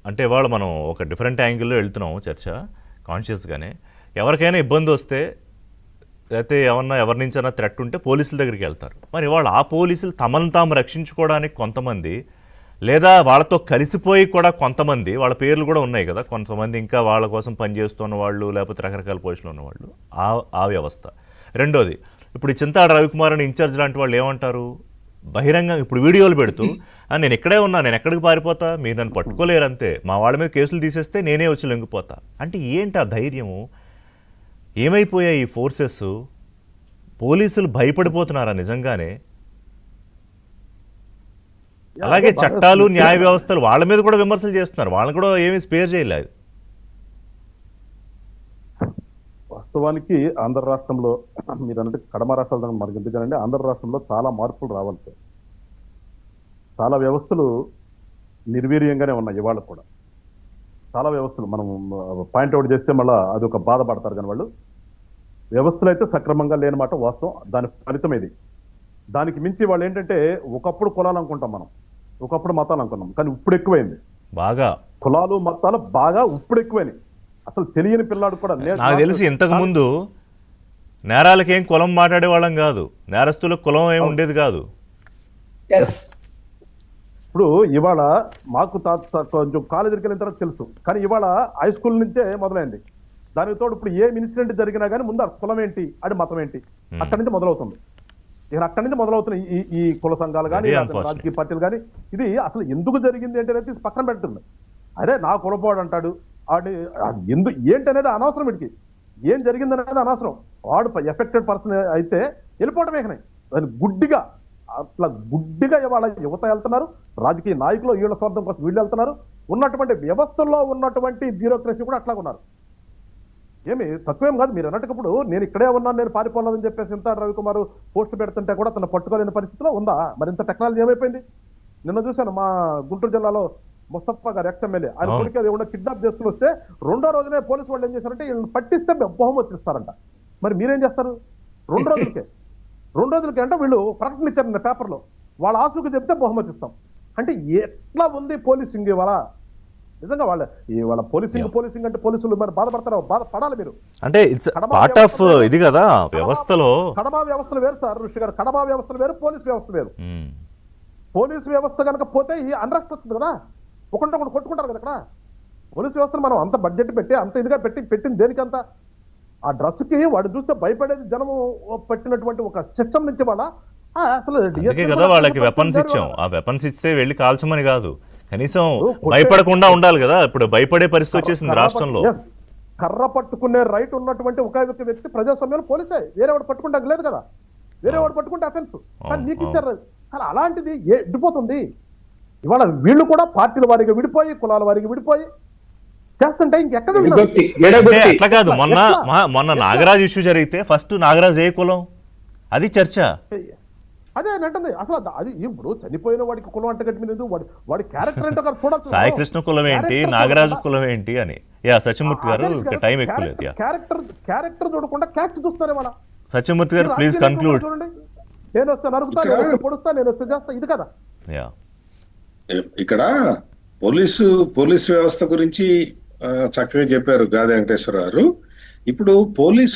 అంటే ఇవాళ మనం ఒక డిఫరెంట్ యాంగిల్లో వెళ్తున్నాం చర్చ కాన్షియస్గానే. ఎవరికైనా ఇబ్బంది వస్తే లేకపోతే ఎవరి నుంచైనా థ్రెట్ ఉంటే పోలీసుల దగ్గరికి వెళ్తారు. మరి ఇవాళ ఆ పోలీసులు తమను తాము రక్షించుకోవడానికి కొంతమంది, లేదా వాళ్ళతో కలిసిపోయి కూడా కొంతమంది, వాళ్ళ పేర్లు కూడా ఉన్నాయి కదా, కొంతమంది ఇంకా వాళ్ళ కోసం పనిచేస్తున్న వాళ్ళు, లేకపోతే రకరకాల పొజిషన్లో ఉన్నవాళ్ళు, ఆ వ్యవస్థ. రెండోది, ఇప్పుడు ఈ చింతాడ రవికుమార్ అని ఇన్ఛార్జ్ లాంటి వాళ్ళు ఏమంటారు, బహిరంగ ఇప్పుడు వీడియోలు పెడుతూ నేను ఇక్కడే ఉన్నా, నేను ఎక్కడికి పారిపోతా, మీరు నన్ను పట్టుకోలేరు అంతే, మా వాళ్ళ మీద కేసులు తీసేస్తే నేనే వచ్చి లొంగిపోతా. అంటే ఏంటి ఆ ధైర్యము? ఏమైపోయాయి ఈ ఫోర్సెస్? పోలీసులు భయపడిపోతున్నారా నిజంగానే? అలాగే చట్టాలు న్యాయ వ్యవస్థలు వాళ్ళ మీద కూడా విమర్శలు చేస్తున్నారు, వాళ్ళని కూడా ఏమీ స్పేర్ చేయలేదు. వాస్తవానికి ఆంధ్ర రాష్ట్రంలో మీరు అన్నట్టు కడమ రాష్ట్రాల మనకి ఎందుకంటే ఆంధ్ర రాష్ట్రంలో చాలా మార్పులు రావాలి సార్. చాలా వ్యవస్థలు నిర్వీర్యంగానే ఉన్నాయి ఇవాళ కూడా. చాలా వ్యవస్థలు మనం పాయింట్అవుట్ చేస్తే మళ్ళీ అది ఒక బాధపడతారు, కానీ వాళ్ళు వ్యవస్థలు అయితే సక్రమంగా లేనమాట వాస్తవం. దాని ఫలితం ఇది. దానికి మించి వాళ్ళు ఏంటంటే ఒకప్పుడు కులాలు అనుకుంటాం మనం, ఒకప్పుడు మతాలు అనుకున్నాం, కానీ ఇప్పుడు ఎక్కువైంది. బాగా కులాలు మతాలు బాగా ఇప్పుడు ఎక్కువైనాయి. అసలు తెలియని పిల్లాడు కూడా నాకు తెలిసి ఇంతకు ముందు నేరాలకేం కులం మాట్లాడే వాళ్ళం కాదు, నేరస్తులకు కులం ఏమి ఉండేది కాదు. ఇప్పుడు ఇవాళ మాకు కొంచెం కాలేజీకి వెళ్ళిన తర్వాత తెలుసు, కానీ ఇవాళ హై స్కూల్ నుంచే మొదలైంది. దానికి తోడు ఇప్పుడు ఏ ఇన్సిడెంట్ జరిగినా కానీ ముందు కులం ఏంటి, అది మతం ఏంటి, అక్కడి నుంచి మొదలవుతుంది. ఇక అక్కడి నుంచి మొదలవుతున్నాయి ఈ కుల సంఘాలు కానీ రాజకీయ పార్టీలు కానీ. ఇది అసలు ఎందుకు జరిగింది ఏంటనేది పక్కన పెడుతుంది. అరే నా కులపోడు అంటాడు, వాడి ఏంటనేది అనవసరం. వీడికి ఏం జరిగింది అనేది అనవసరం. వాడు ఎఫెక్టెడ్ పర్సన్ అయితే వెళ్ళిపోవటమే. దాన్ని గుడ్డిగా అట్లా గుడ్డిగా ఇవాళ యువత వెళ్తున్నారు, రాజకీయ నాయకులు వీళ్ళ స్వార్థం కోసం వీళ్ళు వెళ్తున్నారు. ఉన్నటువంటి వ్యవస్థల్లో ఉన్నటువంటి బ్యూరోక్రసీ కూడా అట్లా ఉన్నారు. ఏమి తక్కువేం కాదు. మీరు అన్నట్టుప్పుడు నేను ఇక్కడే ఉన్నాను, నేను పారిపోలేదని చెప్పేసి ఇంత రవికుమార్ పోస్ట్ పెడుతుంటే కూడా తను పట్టుకోలేని పరిస్థితిలో ఉందా? మరి ఇంత టెక్నాలజీ ఏమైపోయింది? నిన్న చూశాను మా గుంటూరు జిల్లాలో ముస్తఫా గారు ఎక్స్ఎమ్మెల్యే, ఆయన కొడుకు అది ఏమన్నా కిడ్నాప్ చేసుకుని వస్తే రెండో రోజునే పోలీసు వాళ్ళు ఏం చేశారంటే వీళ్ళని పట్టిస్తే బహుమతి ఇస్తారంట. మరి మీరేం చేస్తారు? రెండు రోజులకే అంటే వీళ్ళు ప్రకటన ఇచ్చారు పేపర్లో, వాళ్ళ ఆసుకు చెప్తే బహుమతి ఇస్తాం అంటే ఎట్లా ఉంది పోలీసింగ్ ఇవాళ? నిజంగా వాళ్ళ పోలీసింగ్ అంటే పోలీసులు మరి బాధపడతారు, బాధపడాలి మీరు. అంటే ఇట్స్ పార్ట్ ఆఫ్ ఇది కదా వ్యవస్థలో. కడమ వ్యవస్థలు వేరు సార్ ఋషి గారు, కడమ వ్యవస్థలు వేరు, పోలీస్ వ్యవస్థ వేరు. పోలీస్ వ్యవస్థ కనుక పోతే ఈ అన్రెస్ట్ వచ్చింది కదా, ఒకటి కొట్టుకుంటారు కదా. ఇక్కడ పోలీస్ వ్యవస్థను మనం అంత బడ్జెట్ పెట్టి అంత ఇదిగా పెట్టింది దేనికంత? ఆ డ్రెస్ కి వాడు చూస్తే భయపడేది జనము పెట్టినటువంటి ఒక సిస్టమ్ నుంచి వాళ్ళ అసలు కదా వాళ్ళకి వెపన్స్ ఇచ్చాం. ఆ వెపన్స్ ఇస్తే వెళ్ళి కాల్చమని కాదు, కనీసం భయపడకుండా ఉండాలి కదా. ఇప్పుడు భయపడే పరిస్థితి వచ్చేసింది రాష్ట్రంలో. కర్ర పట్టుకునే రైట్ ఉన్నటువంటి ఒక వ్యక్తి ప్రజాస్వామ్యంలో పోలీసే, వేరే వాడు పట్టుకుంటే లేదు కదా, వేరే వాడు పట్టుకుంటే అఫెన్స్. కానీ నీకు ఇచ్చారు. కానీ అలాంటిది ఎడిపోతుంది ఇవాళ. వీళ్ళు కూడా పార్టీల వారికి విడిపోయి, కులాల వారికి విడిపోయి చేస్తుంటే ఇంకెక్కడ అట్లా కాదు. మొన్న నాగరాజ్ ఇష్యూ జరిగితే ఫస్ట్ నాగరాజ్ ఏ కులం అది చర్చ. అదే అంటుంది అసలు. అది ఇప్పుడు చనిపోయిన వాడికి కులం అంటే గట్టి మీద వాడి క్యారెక్టర్ అంటే చూడచ్చు. సాయి కృష్ణ కులం ఏంటి, నాగరాజు కులం ఏంటి అని. సత్యమూర్తి గారు టైం ఎక్కువ లేదు. క్యారెక్టర్ చూడకుండా క్యాస్ట్ చూస్తారు వాళ్ళ. సత్యమూర్తి గారు ప్లీజ్ కన్క్లూడ్. నేను వస్తే నరుకుతా, నేను వస్తే పొడుస్తా, నేను వస్తే చేస్తా, ఇది కదా. ఇక్కడ పోలీస్ వ్యవస్థ గురించి చక్కగా చెప్పారు గాది వెంకటేశ్వర గారు. ఇప్పుడు పోలీసు